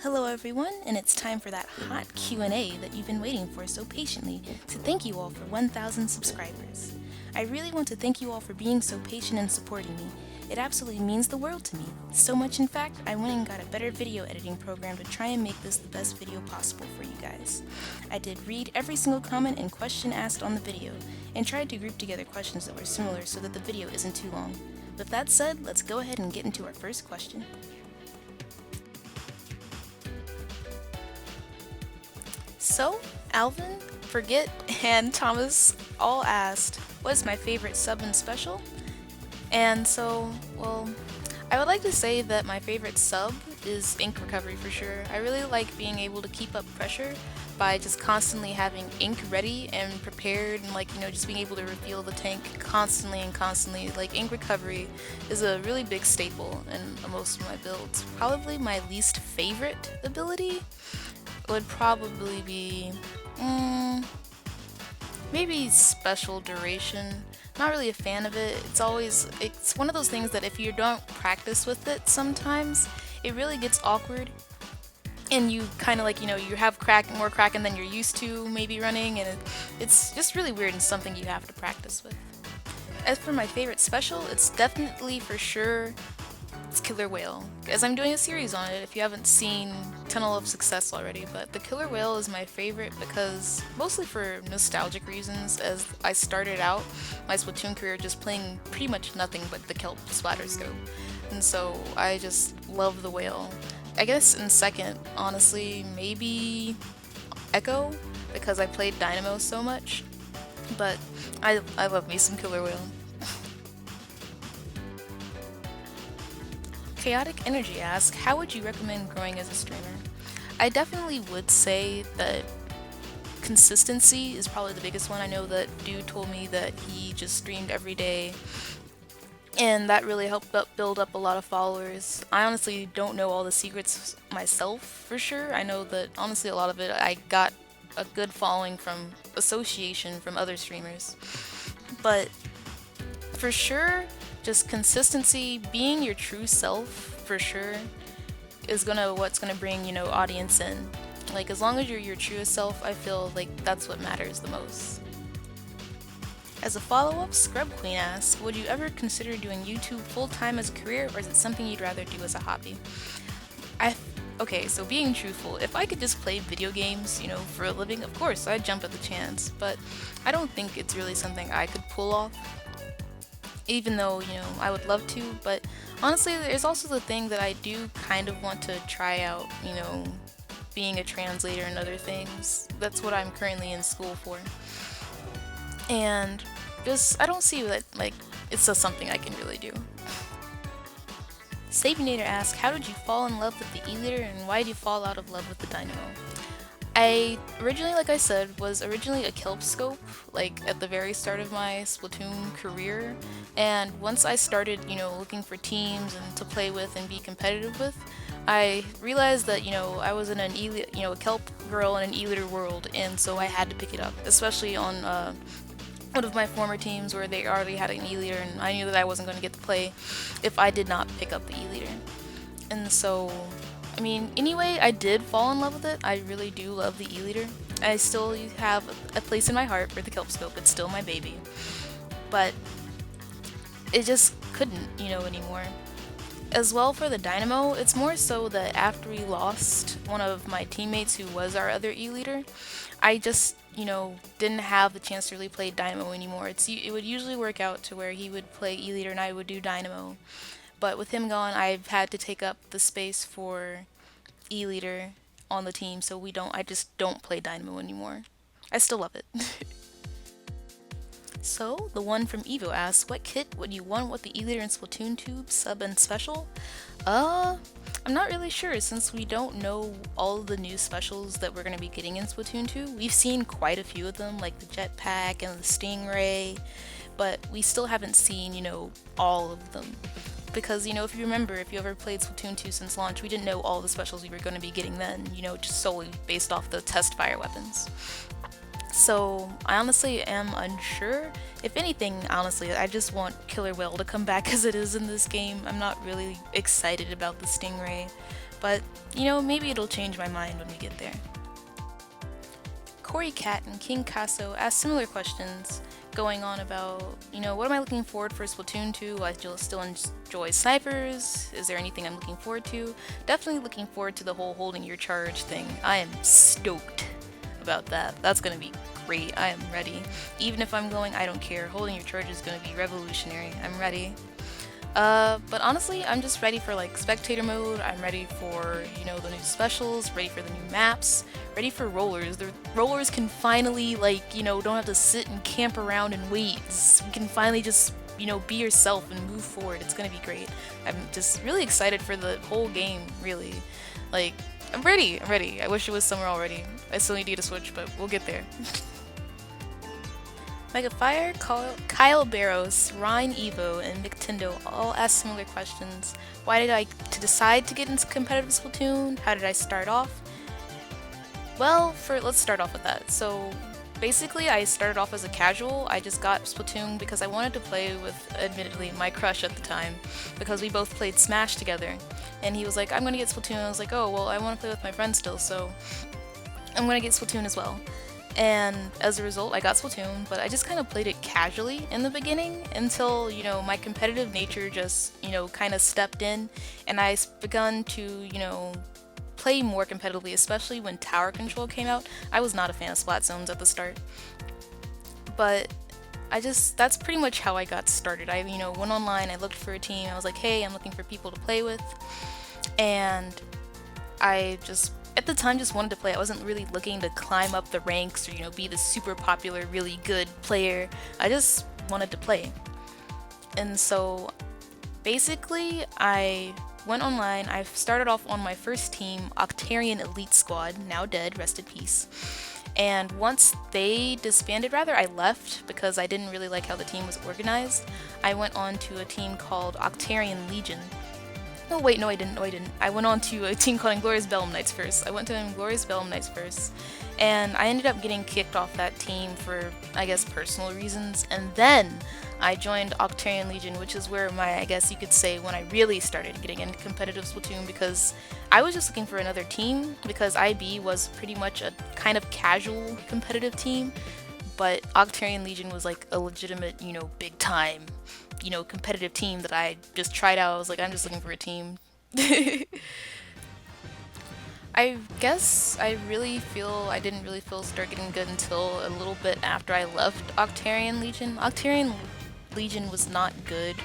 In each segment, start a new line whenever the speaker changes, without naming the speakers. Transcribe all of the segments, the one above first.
Hello everyone, and it's time for that hot Q&A that you've been waiting for so patiently to thank you all for 1,000 subscribers. I really want to thank you all for being so patient and supporting me. It absolutely means the world to me. So much in fact, I went and got a better video editing program to try and make this the best video possible for you guys. I did read every single comment and question asked on the video, and tried to group together questions that were similar so that the video isn't too long. With that said, let's go ahead and get into our first question. So, Alvin, Forget, and Thomas all asked, what's my favorite sub and special? And so, well, I would like to say that my favorite sub is ink recovery for sure. I really like being able to keep up pressure by just constantly having ink ready and prepared and just being able to refill the tank constantly and constantly. Like ink recovery is a really big staple in most of my builds. Probably my least favorite ability would probably be maybe special duration. Not really a fan of it. It's one of those things that if you don't practice with it sometimes, it really gets awkward. And you kind of you have more Kraken than you're used to maybe running, and it's just really weird and something you have to practice with. As for my favorite special, it's definitely for sure it's Killer Whale, as I'm doing a series on it if you haven't seen Tunnel of Success already, but the Killer Whale is my favorite because, mostly for nostalgic reasons, as I started out my Splatoon career just playing pretty much nothing but the Kelp Splatter Scope, and so I just love the Whale. I guess in second, honestly, maybe Echo, because I played Dynamo so much, but I love me some Killer Whale. Chaotic Energy asks, how would you recommend growing as a streamer? I definitely would say that consistency is probably the biggest one. I know that dude told me that he just streamed every day, and that really helped build up a lot of followers. I honestly don't know all the secrets myself for sure. I know that honestly a lot of it I got a good following from association from other streamers. But for sure, just consistency, being your true self for sure is what's gonna bring, audience in. Like as long as you're your truest self, I feel like that's what matters the most. As a follow-up, Scrub Queen asks, would you ever consider doing YouTube full-time as a career, or is it something you'd rather do as a hobby? Okay, so being truthful, if I could just play video games, for a living, of course, I'd jump at the chance, but I don't think it's really something I could pull off. Even though, I would love to, but honestly, there's also the thing that I do kind of want to try out, being a translator and other things. That's what I'm currently in school for. And I don't see that, it's just something I can really do. Savinator asks, how did you fall in love with the E-liter, and why did you fall out of love with the Dynamo? I originally, like I said, was originally a Kelp Scope, at the very start of my Splatoon career, and once I started, looking for teams and to play with and be competitive with, I realized that, I was in a Kelp girl in an E-liter world, and so I had to pick it up, especially on one of my former teams where they already had an E-liter, and I knew that I wasn't going to get to play if I did not pick up the E-liter. And so anyway, I did fall in love with it. I really do love the E-liter. I still have a place in my heart for the Kelp Scope. It's still my baby. But it just couldn't, anymore. As well for the Dynamo, it's more so that after we lost one of my teammates who was our other E-liter, I just, didn't have the chance to really play Dynamo anymore. It would usually work out to where he would play E-liter and I would do Dynamo. But with him gone, I've had to take up the space for E-liter on the team, so I just don't play Dynamo anymore. I still love it. So, the one from Evo asks, what kit would you want with the E-liter and Splatoon tube, sub and special? I'm not really sure since we don't know all of the new specials that we're going to be getting in Splatoon 2. We've seen quite a few of them, like the jetpack and the stingray, but we still haven't seen, all of them. Because, if you remember, if you ever played Splatoon 2 since launch, we didn't know all the specials we were going to be getting then, just solely based off the test fire weapons. So I honestly am unsure. If anything, honestly, I just want Killer Whale to come back as it is in this game. I'm not really excited about the Stingray, but maybe it'll change my mind when we get there. Corey Cat and King Casso asked similar questions, going on about, what am I looking forward for Splatoon 2? I still enjoy snipers. Is there anything I'm looking forward to? Definitely looking forward to the whole holding your charge thing. I am stoked about that. That's gonna be great. I am ready. Even if I'm going, I don't care. Holding your charge is gonna be revolutionary. I'm ready. But honestly, I'm just ready for like spectator mode. I'm ready for, the new specials, ready for the new maps, ready for rollers. The rollers can finally don't have to sit and camp around and wait. We can finally just, be yourself and move forward. It's gonna be great. I'm just really excited for the whole game, really. Like, I'm ready. I'm ready. I wish it was summer already. I still need to get a Switch, but we'll get there. Megafire, Kyle Barros, Ryan Evo, and Nintendo all asked similar questions. Why did I decide to get into competitive Splatoon? How did I start off? Well, let's start off with that. So basically, I started off as a casual. I just got Splatoon because I wanted to play with, admittedly, my crush at the time, because we both played Smash together. And he was like, I'm gonna get Splatoon. I was like, oh, well, I want to play with my friends still, so I'm gonna get Splatoon as well. And as a result, I got Splatoon, but I just kind of played it casually in the beginning until, my competitive nature just, kind of stepped in, and I begun to, play more competitively, especially when Tower Control came out. I was not a fan of Splat Zones at the start, but that's pretty much how I got started. I, went online, I looked for a team, I was like, hey, I'm looking for people to play with, and I just at the time just wanted to play. I wasn't really looking to climb up the ranks or be the super popular, really good player. I just wanted to play. And so basically I went online. I started off on my first team, Octarian Elite Squad, now dead, rest in peace. And once they disbanded, I left because I didn't really like how the team was organized. I went on to a team called Octarian Legion. Oh wait, no I didn't. I went on to a team called Inglorious Bellum Knights first. And I ended up getting kicked off that team for, I guess, personal reasons. And then I joined Octarian Legion, which is where I guess you could say, when I really started getting into competitive Splatoon, because I was just looking for another team, because IB was pretty much a kind of casual competitive team, but Octarian Legion was like a legitimate, big time competitive team that I just tried out. I was like, I'm just looking for a team. I guess I didn't really feel start getting good until a little bit after I left Octarian Legion. Octarian Legion was not good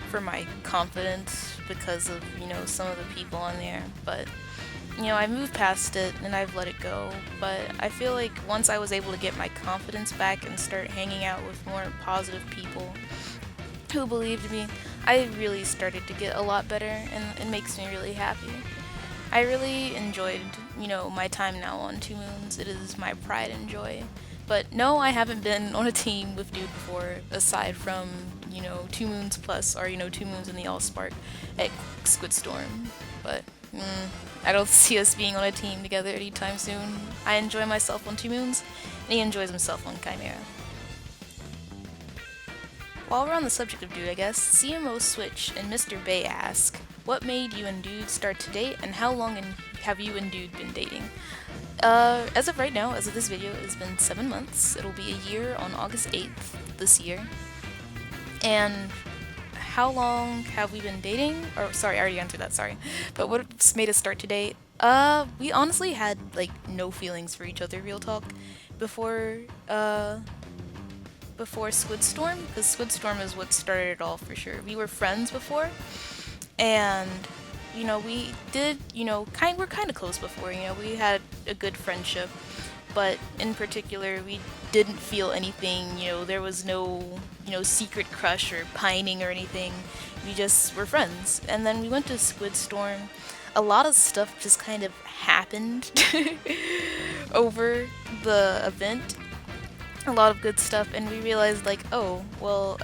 for my confidence because of, some of the people on there, but I moved past it and I've let it go. But I feel like once I was able to get my confidence back and start hanging out with more positive people who believed me, I really started to get a lot better, and it makes me really happy. I really enjoyed, my time now on Two Moons. It is my pride and joy. But no, I haven't been on a team with Dude before, aside from, 2 Moons plus, or, 2 Moons in the All-Spark at Squid Storm. But, I don't see us being on a team together anytime soon. I enjoy myself on 2 Moons, and he enjoys himself on Chimera. While we're on the subject of Dude, I guess, CMO Switch and Mr. Bay ask, what made you and Dude start to date, and how long have you and Dude been dating? As of right now, as of this video, it's been 7 months. It'll be a year on August 8th this year. And how long have we been dating? Or, sorry, I already answered that, sorry. But what's made us start to date? We honestly had, no feelings for each other, real talk, before Squid Storm, because Squid Storm is what started it all for sure. We were friends before, and we did, we're kind of close before, we had a good friendship, but in particular, we didn't feel anything, there was no, secret crush or pining or anything. We just were friends. And then we went to Squid Storm. A lot of stuff just kind of happened over the event. A lot of good stuff, and we realized, oh, well,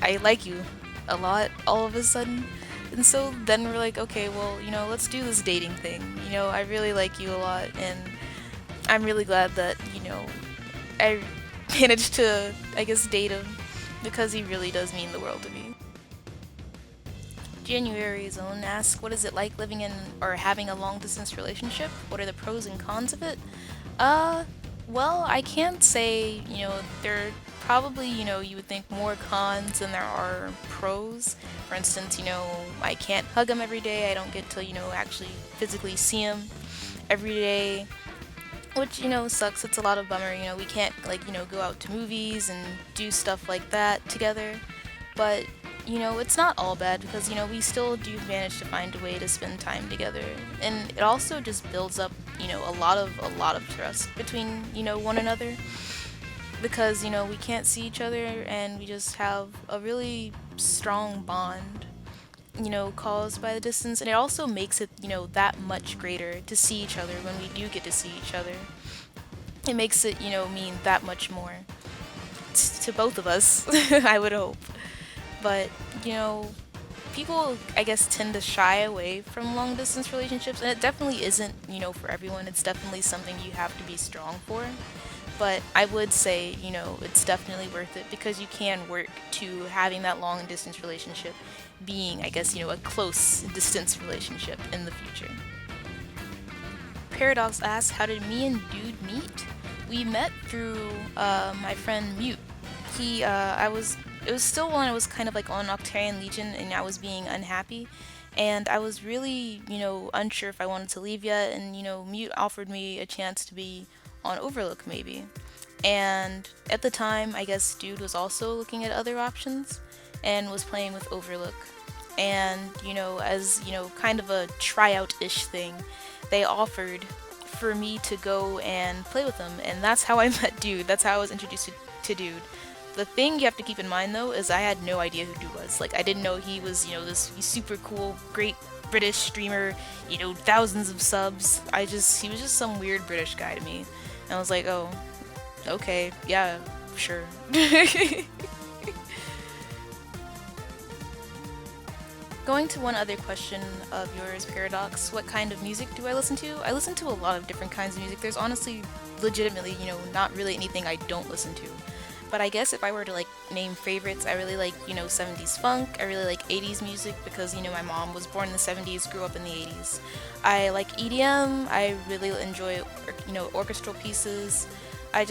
I like you a lot all of a sudden. And so then we're like, okay, well, let's do this dating thing. I really like you a lot, and I'm really glad that, I managed to, I guess, date him because he really does mean the world to me. January Zone asks, what is it like living in or having a long distance relationship? What are the pros and cons of it? Uh, well, I can't say, there are probably, you would think more cons than there are pros. For instance, I can't hug him every day. I don't get to, actually physically see him every day, which, sucks. It's a lot of bummer. We can't, like, go out to movies and do stuff like that together. But, it's not all bad because, we still do manage to find a way to spend time together. And it also just builds up, a lot of trust between, one another because, we can't see each other and we just have a really strong bond, caused by the distance. And it also makes it, that much greater to see each other when we do get to see each other. It makes it, mean that much more to both of us, I would hope. But, people, I guess, tend to shy away from long distance relationships, and it definitely isn't, for everyone. It's definitely something you have to be strong for. But I would say, it's definitely worth it because you can work to having that long distance relationship being, I guess, a close distance relationship in the future. Paradox asks, how did me and Dude meet? We met through my friend Mute. It was still when I was kind of like on Octarian Legion and I was being unhappy. And I was really, unsure if I wanted to leave yet. And, Mute offered me a chance to be on Overlook maybe. And at the time, I guess Dude was also looking at other options and was playing with Overlook. And, as, kind of a tryout-ish thing, they offered for me to go and play with them. And that's how I met Dude. That's how I was introduced to Dude. The thing you have to keep in mind though is I had no idea who Dude was. Like I didn't know he was, this super cool, great British streamer, thousands of subs. He was just some weird British guy to me. And I was like, oh, okay, yeah, sure. Going to one other question of yours, Paradox, what kind of music do I listen to? I listen to a lot of different kinds of music. There's honestly, legitimately, not really anything I don't listen to. But I guess if I were to like name favorites, I really like, 70s funk. I really like 80s music because, my mom was born in the 70s, grew up in the 80s. I like EDM. I really enjoy, orchestral pieces. I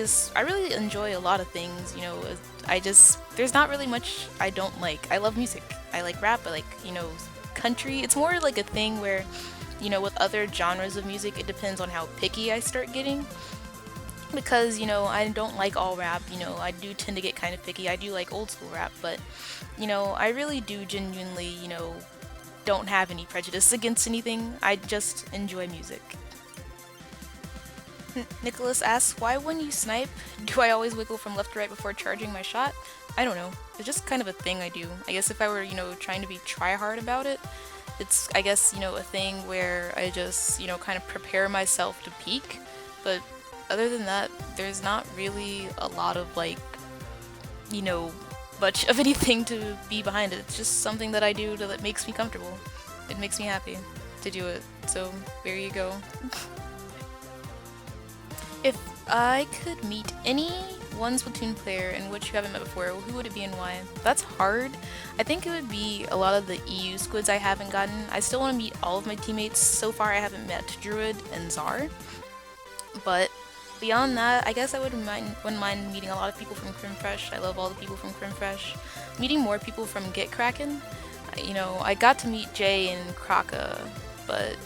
really enjoy a lot of things, there's not really much I don't like. I love music. I like rap. I like, country. It's more like a thing where, with other genres of music, it depends on how picky I start getting. Because, I don't like all rap, I do tend to get kind of picky. I do like old school rap, but, I really do genuinely, don't have any prejudice against anything. I just enjoy music. Nicholas asks, why when you snipe, do I always wiggle from left to right before charging my shot? I don't know. It's just kind of a thing I do. I guess if I were, trying to be try-hard about it, it's, I guess, a thing where I just, kind of prepare myself to peak. But other than that, there's not really a lot of, like, much of anything to be behind it. It's just something that I do that makes me comfortable. It makes me happy to do it. So, there you go. If I could meet any one Splatoon player in which you haven't met before, who would it be and why? That's hard. I think it would be a lot of the EU squids I haven't gotten. I still want to meet all of my teammates. So far I haven't met Druid and Czar. But beyond that, I guess I wouldn't mind meeting a lot of people from Crimfresh. I love all the people from Crimfresh. Meeting more people from Get Kraken. I got to meet Jay and Kraka, but,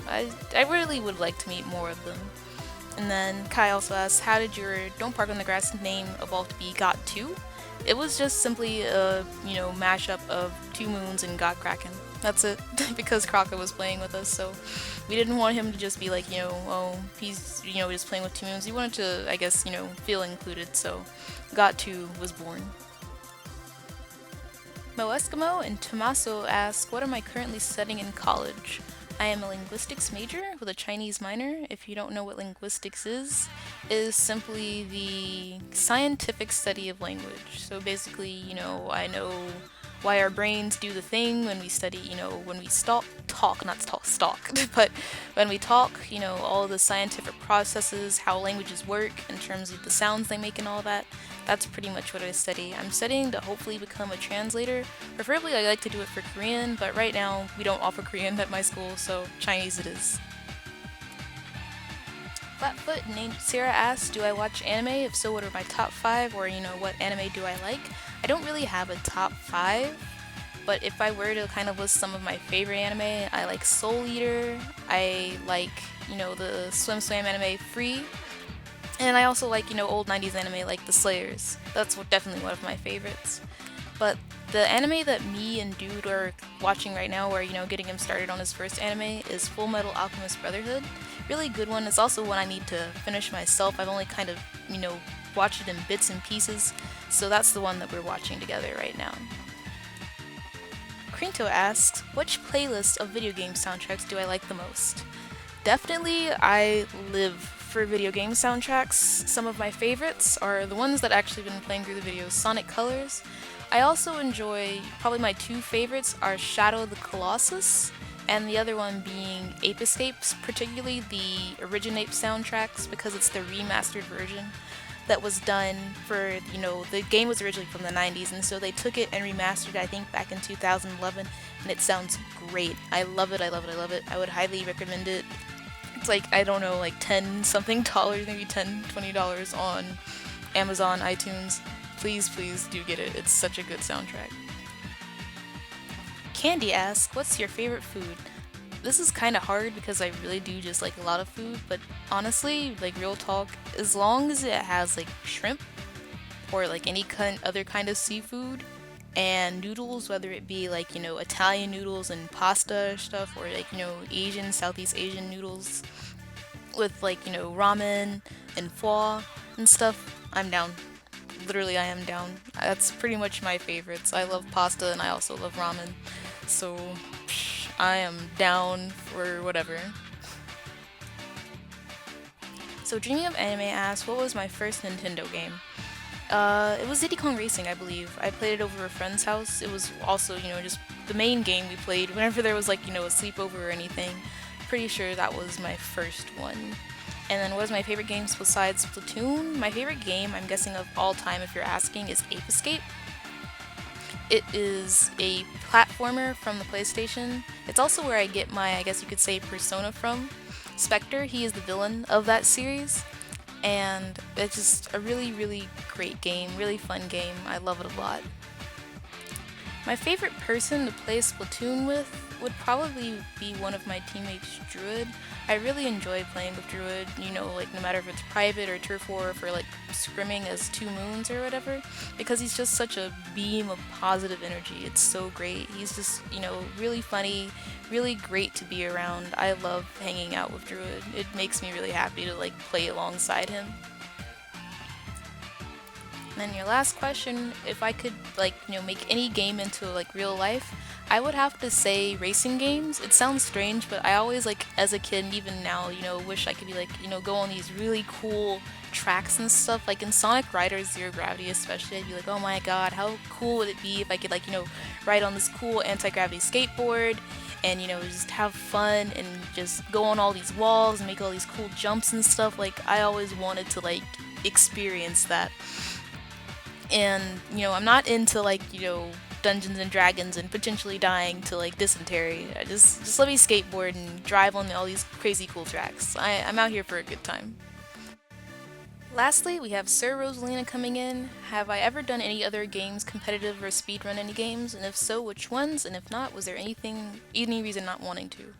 I really would like to meet more of them. And then Kai also asks, how did your Don't Park on the Grass name evolve to be Got 2? It was just simply a, mashup of Two Moons and Got Kraken. That's it, because Kraka was playing with us, so we didn't want him to just be like, oh, he's, just playing with Two Moons. We wanted to, I guess, feel included, so Got 2 was born. Mo Eskimo and Tommaso ask, what am I currently studying in college? I am a linguistics major with a Chinese minor. If you don't know what linguistics is simply the scientific study of language. So basically, I know why our brains do the thing when we study, when we stalk, but when we talk, all the scientific processes, how languages work in terms of the sounds they make and all that. That's pretty much what I study. I'm studying to hopefully become a translator. Preferably, I like to do it for Korean, but right now we don't offer Korean at my school, so Chinese it is. Flatfoot named Sarah asks, do I watch anime? If so, what are my top 5? Or, what anime do I like? I don't really have a top 5, but if I were to kind of list some of my favorite anime, I like Soul Eater, I like, the Swim Swam anime Free, and I also like, old 90s anime like The Slayers. That's definitely one of my favorites. But the anime that me and Dude are watching right now, or, getting him started on his first anime, is Full Metal Alchemist Brotherhood. Really good one. It's also one I need to finish myself. I've only kind of, watched it in bits and pieces, so that's the one that we're watching together right now. Crinto asks, which playlist of video game soundtracks do I like the most? Definitely, I live for video game soundtracks. Some of my favorites are the ones that actually been playing through the videos, Sonic Colors. I also enjoy, probably my 2 favorites are Shadow of the Colossus, and the other one being Ape Escapes, particularly the Originape soundtracks, because it's the remastered version that was done for, the game was originally from the 90s, and so they took it and remastered it, I think, back in 2011, and it sounds great. I love it, I love it, I love it. I would highly recommend it. It's like, I don't know, like 10 something dollars, maybe $10, $20 on Amazon, iTunes. Please, please do get it. It's such a good soundtrack. Candy asks, what's your favorite food? This is kind of hard because I really do just like a lot of food, but honestly, like real talk, as long as it has like shrimp or like any other kind of seafood and noodles, whether it be like, Italian noodles and pasta stuff, or like, Asian, Southeast Asian noodles with like, ramen and pho and stuff, I'm down. Literally, I am down. That's pretty much my favorites. I love pasta and I also love ramen. So, I am down for whatever. So, Dreaming of Anime asks, what was my first Nintendo game? It was Diddy Kong Racing, I believe. I played it over a friend's house. It was also, just the main game we played whenever there was like, a sleepover or anything. Pretty sure that was my first one. And then what was my favorite games besides Splatoon? My favorite game, I'm guessing of all time if you're asking, is Ape Escape. It is a platformer from the PlayStation. It's also where I get my, I guess you could say, persona from. Spectre, he is the villain of that series. And it's just a really, really great game, really fun game. I love it a lot. My favorite person to play Splatoon with would probably be one of my teammates, Druid. I really enjoy playing with Druid, like no matter if it's private or turf war, or for like scrimming as 2 moons or whatever, because he's just such a beam of positive energy. It's so great. He's just, really funny, really great to be around. I love hanging out with Druid. It makes me really happy to like play alongside him. And then your last question, if I could like, make any game into like real life, I would have to say racing games. It sounds strange, but I always like, as a kid and even now, wish I could be like, go on these really cool tracks and stuff. Like in Sonic Riders Zero Gravity especially, I'd be like, oh my god, how cool would it be if I could like, ride on this cool anti-gravity skateboard and, just have fun and just go on all these walls and make all these cool jumps and stuff. Like, I always wanted to like experience that. And, I'm not into like, Dungeons and Dragons and potentially dying to like dysentery. I just let me skateboard and drive on all these crazy cool tracks. I'm out here for a good time. Lastly, we have Sir Rosalina coming in. Have I ever done any other games competitive or speedrun any games? And if so, which ones? And if not, was there any reason not wanting to?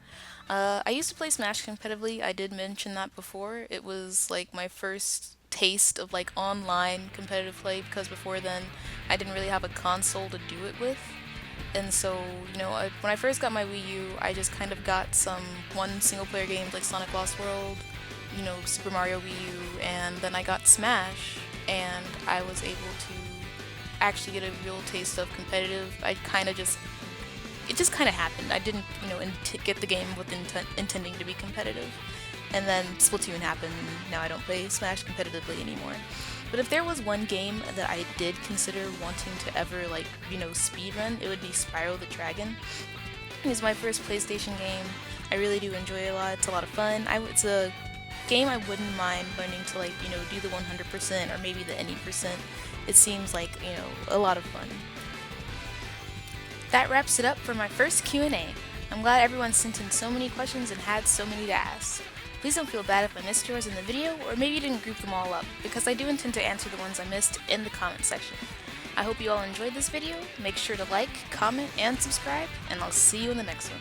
I used to play Smash competitively. I did mention that before. It was like my first taste of like online competitive play, because before then I didn't really have a console to do it with. And so, when I first got my Wii U, I just kind of got some single player games like Sonic Lost World, Super Mario Wii U, and then I got Smash, and I was able to actually get a real taste of competitive. It just kind of happened. I didn't, get the game with intending to be competitive. And then Splatoon happened, and now I don't play Smash competitively anymore. But if there was one game that I did consider wanting to ever, like, speedrun, it would be Spyro the Dragon. It's my first PlayStation game. I really do enjoy it a lot. It's a lot of fun. It's a game I wouldn't mind learning to, like, do the 100% or maybe the any percent. It seems like, a lot of fun. That wraps it up for my first Q&A. I'm glad everyone sent in so many questions and had so many to ask. Please don't feel bad if I missed yours in the video, or maybe you didn't group them all up, because I do intend to answer the ones I missed in the comment section. I hope you all enjoyed this video. Make sure to like, comment, and subscribe, and I'll see you in the next one.